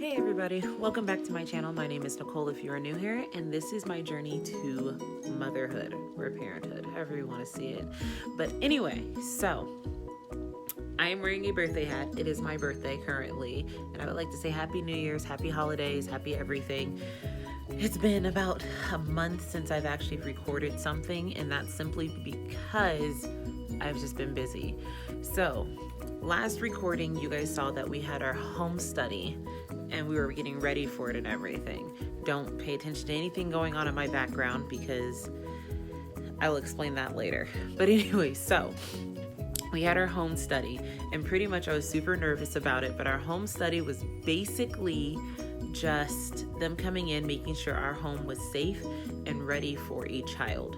Hey everybody, welcome back to my channel. My name is Nicole if you are new here, and this is my journey to motherhood or parenthood, however you want to see it. But anyway, so I am wearing a birthday hat. It is my birthday currently, and I would like to say Happy New Year's, Happy Holidays, Happy everything. It's been about a month since I've actually recorded something, and that's simply because I've just been busy. So last recording, you guys saw that we had our home study and we were getting ready for it and everything. Don't pay attention to anything going on in my background because I will explain that later. But anyway, so we had our home study, and pretty much I was super nervous about it, but our home study was basically just them coming in, making sure our home was safe and ready for a child.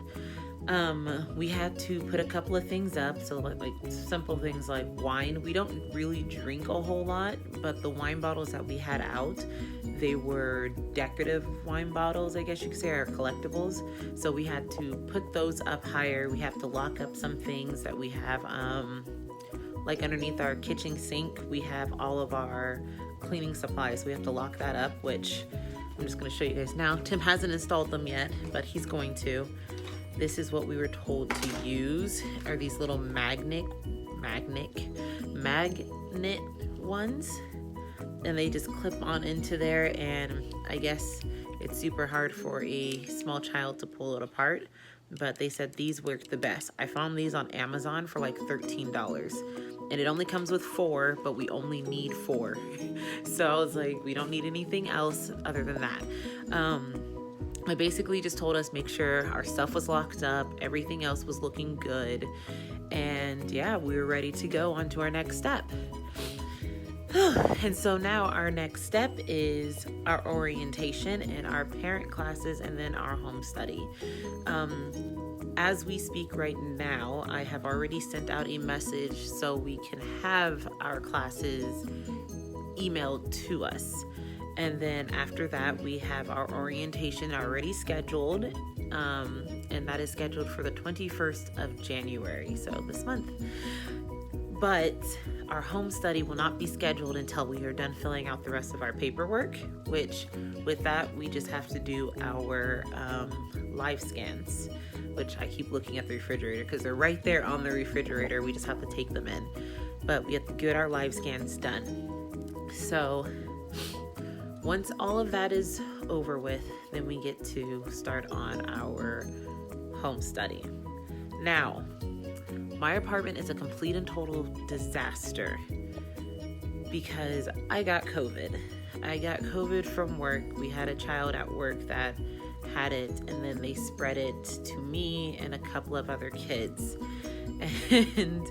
We had to put a couple of things up, so like simple things like wine. We don't really drink a whole lot, but the wine bottles that we had out, they were decorative wine bottles, I guess you could say, or collectibles. So we had to put those up higher. We have to lock up some things that we have, like underneath our kitchen sink, we have all of our cleaning supplies. We have to lock that up, which I'm just going to show you guys now. Tim hasn't installed them yet, but he's going to. This is what we were told to use, are these little magnet ones, and they just clip on into there, and I guess it's super hard for a small child to pull it apart, but they said these work the best. I found these on Amazon for like $13, and it only comes with 4, but we only need 4. So I was like, we don't need anything else other than that. I basically just told us make sure our stuff was locked up, everything else was looking good, and yeah, we were ready to go on to our next step. And so now our next step is our orientation and our parent classes, and then our home study. As we speak right now, I have already sent out a message so we can have our classes emailed to us. And then after that, we have our orientation already scheduled, and that is scheduled for the 21st of January, so this month. But our home study will not be scheduled until we are done filling out the rest of our paperwork, which with that, we just have to do our live scans, which I keep looking at the refrigerator because they're right there on the refrigerator. We just have to take them in, but we have to get our live scans done. So once all of that is over with, then we get to start on our home study. Now, my apartment is a complete and total disaster because I got COVID. I got COVID from work. We had a child at work that had it, and then they spread it to me and a couple of other kids. And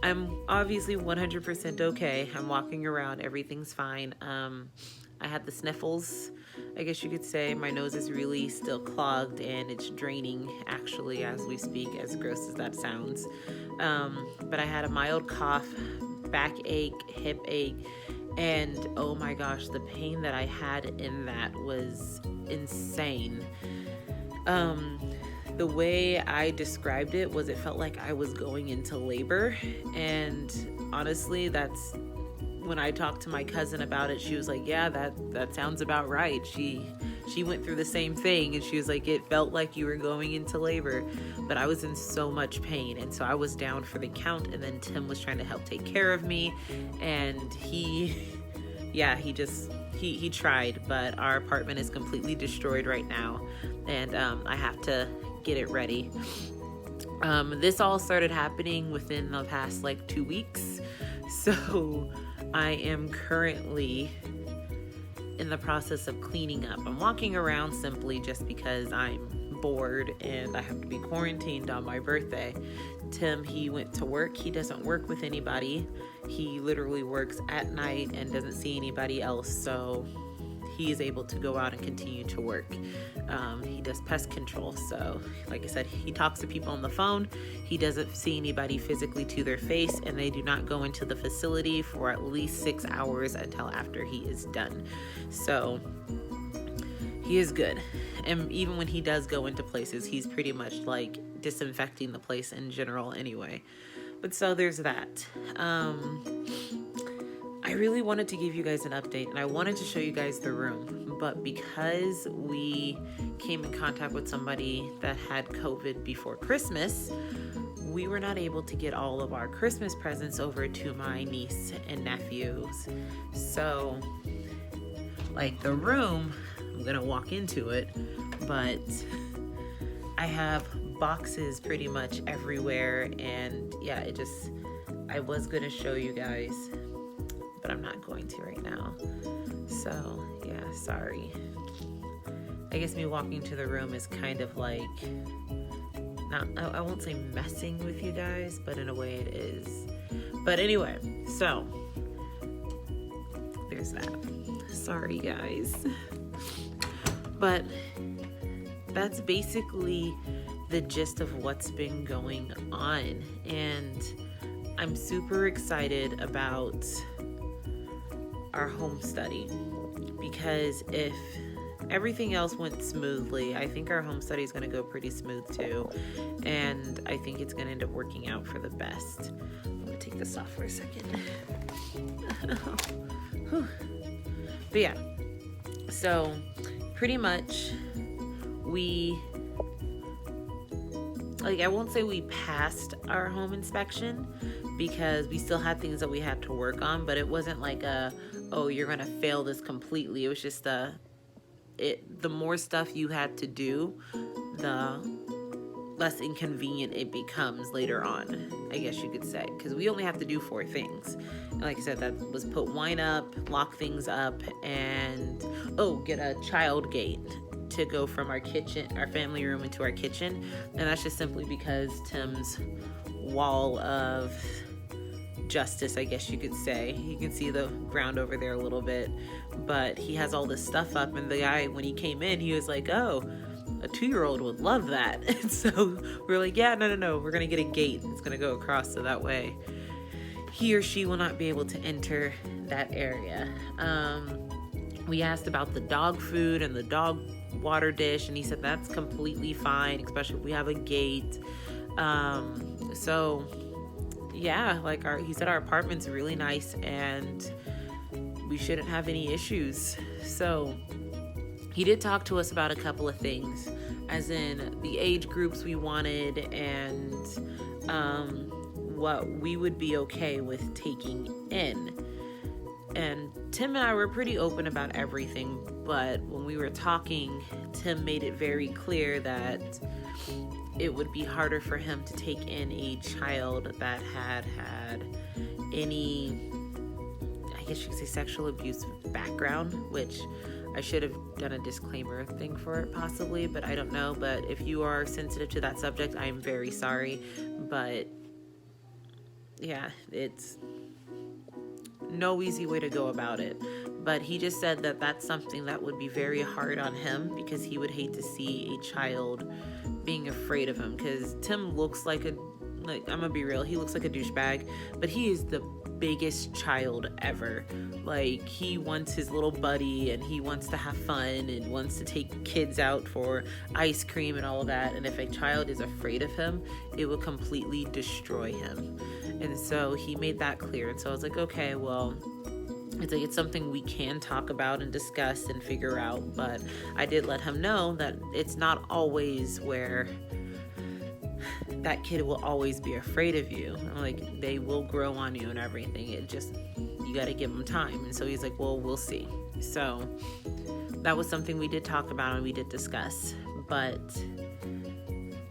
I'm obviously 100% okay. I'm walking around, everything's fine. I had the sniffles, I guess you could say. My nose is really still clogged, and it's draining actually as we speak, as gross as that sounds. But I had a mild cough, backache, hip ache, and oh my gosh, the pain that I had in that was insane. The way I described it was it felt like I was going into labor, and honestly, that's when I talked to my cousin about it, she was like, yeah, that sounds about right. She went through the same thing, and she was like, it felt like you were going into labor, but I was in so much pain, and so I was down for the count, and then Tim was trying to help take care of me, and he tried, but our apartment is completely destroyed right now, and I have to get it ready. This all started happening within the past like 2 weeks, so I am currently in the process of cleaning up. I'm walking around simply just because I'm bored and I have to be quarantined on my birthday. Tim, he went to work. He doesn't work with anybody. He literally works at night and doesn't see anybody else, so he is able to go out and continue to work. He does pest control, so like I said, he talks to people on the phone. He doesn't see anybody physically to their face, and they do not go into the facility for at least 6 hours until after he is done. So he is good, and even when he does go into places, he's pretty much like disinfecting the place in general anyway. But so there's that. I really wanted to give you guys an update, and I wanted to show you guys the room, but because we came in contact with somebody that had COVID before Christmas, we were not able to get all of our Christmas presents over to my niece and nephews. So, like, the room, I'm gonna walk into it, but I have boxes pretty much everywhere, and yeah, I was gonna show you guys, but I'm not going to right now. So yeah, sorry. I guess me walking to the room is kind of like, I won't say messing with you guys, but in a way it is. But anyway, so there's that. Sorry guys. But that's basically the gist of what's been going on, and I'm super excited about our home study, because if everything else went smoothly, I think our home study is going to go pretty smooth too, and I think it's going to end up working out for the best. I'm going to take this off for a second. But yeah, so pretty much I won't say we passed our home inspection, because we still had things that we had to work on, but it wasn't like oh, you're gonna fail this completely. It was just the more stuff you had to do, the less inconvenient it becomes later on, I guess you could say, because we only have to do 4 things. And like I said, that was put wine up, lock things up, and get a child gate to go from our family room into our kitchen. And that's just simply because Tim's wall of justice, I guess you could say, you can see the ground over there a little bit, but he has all this stuff up, and the guy, when he came in, he was like, oh, a 2-year-old would love that. And so we're like, yeah, no, we're gonna get a gate. It's gonna go across, so that way he or she will not be able to enter that area. We asked about the dog food and the dog water dish, and he said that's completely fine, especially if we have a gate. So yeah, like he said our apartment's really nice and we shouldn't have any issues. So he did talk to us about a couple of things, as in the age groups we wanted and what we would be okay with taking in. And Tim and I were pretty open about everything, but when we were talking, Tim made it very clear that it would be harder for him to take in a child that had any, I guess you could say, sexual abuse background, which I should have done a disclaimer thing for it possibly, but I don't know. But if you are sensitive to that subject, I am very sorry. But yeah, it's no easy way to go about it. But he just said that that's something that would be very hard on him, because he would hate to see a child being afraid of him, because Tim looks like I'm gonna be real, he looks like a douchebag, but he is the biggest child ever. Like, he wants his little buddy and he wants to have fun and wants to take kids out for ice cream and all of that, and if a child is afraid of him, it will completely destroy him. And so he made that clear, and so I was like, okay, well, it's something we can talk about and discuss and figure out. But I did let him know that it's not always where that kid will always be afraid of you. I'm like, they will grow on you and everything. You got to give them time. And so he's like, well, we'll see. So that was something we did talk about and we did discuss. But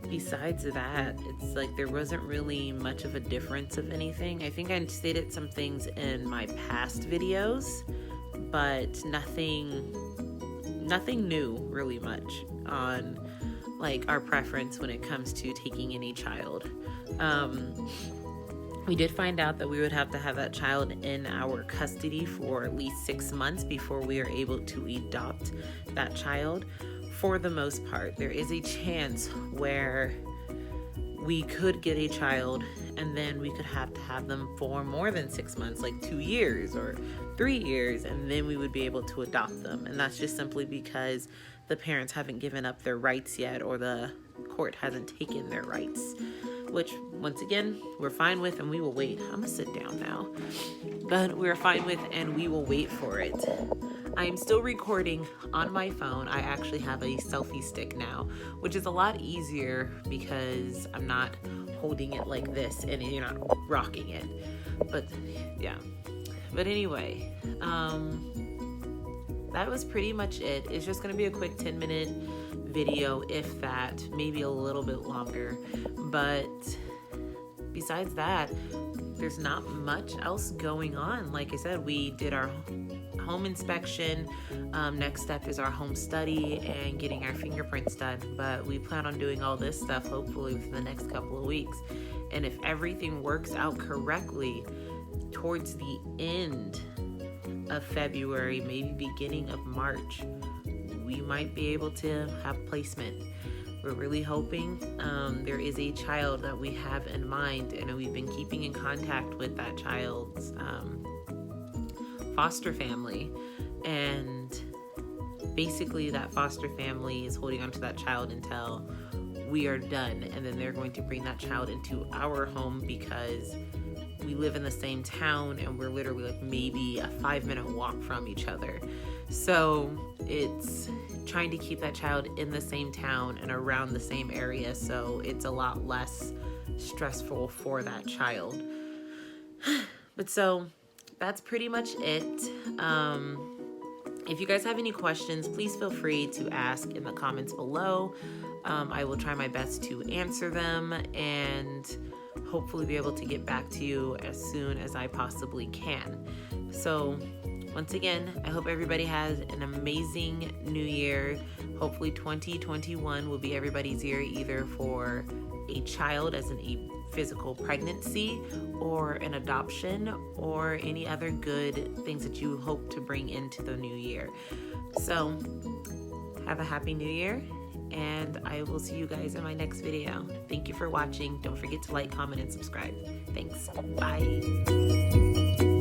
besides that, it's like there wasn't really much of a difference of anything. I think I stated some things in my past videos, but nothing new really much on like our preference when it comes to taking any child. We did find out that we would have to have that child in our custody for at least 6 months before we are able to adopt that child. For the most part, there is a chance where we could get a child and then we could have to have them for more than 6 months, like 2 years or 3 years, and then we would be able to adopt them. And that's just simply because the parents haven't given up their rights yet, or the court hasn't taken their rights. which once again, we're fine with and we will wait. I'm gonna sit down now. But we're fine with and we will wait for it. I'm still recording on my phone. I actually have a selfie stick now, which is a lot easier because I'm not holding it like this and you're not rocking it. But yeah. But anyway, that was pretty much it. It's just gonna be a quick 10-minute video, if that, maybe a little bit longer. But besides that, there's not much else going on. Like I said, we did our home inspection. Next step is our home study and getting our fingerprints done. But we plan on doing all this stuff hopefully within the next couple of weeks. And if everything works out correctly, towards the end of February, maybe beginning of March, we might be able to have placement. We're really hoping. There is a child that we have in mind, and we've been keeping in contact with that child's foster family. And basically that foster family is holding on to that child until we are done. And then they're going to bring that child into our home because we live in the same town and we're literally like maybe a 5-minute walk from each other. So it's trying to keep that child in the same town and around the same area, so it's a lot less stressful for that child. But so that's pretty much it. If you guys have any questions, please feel free to ask in the comments below. I will try my best to answer them and hopefully be able to get back to you as soon as I possibly can. So once again, I hope everybody has an amazing new year. Hopefully 2021 will be everybody's year, either for a child as in a physical pregnancy or an adoption or any other good things that you hope to bring into the new year. So have a happy new year, and I will see you guys in my next video. Thank you for watching. Don't forget to like, comment, and subscribe. Thanks. Bye.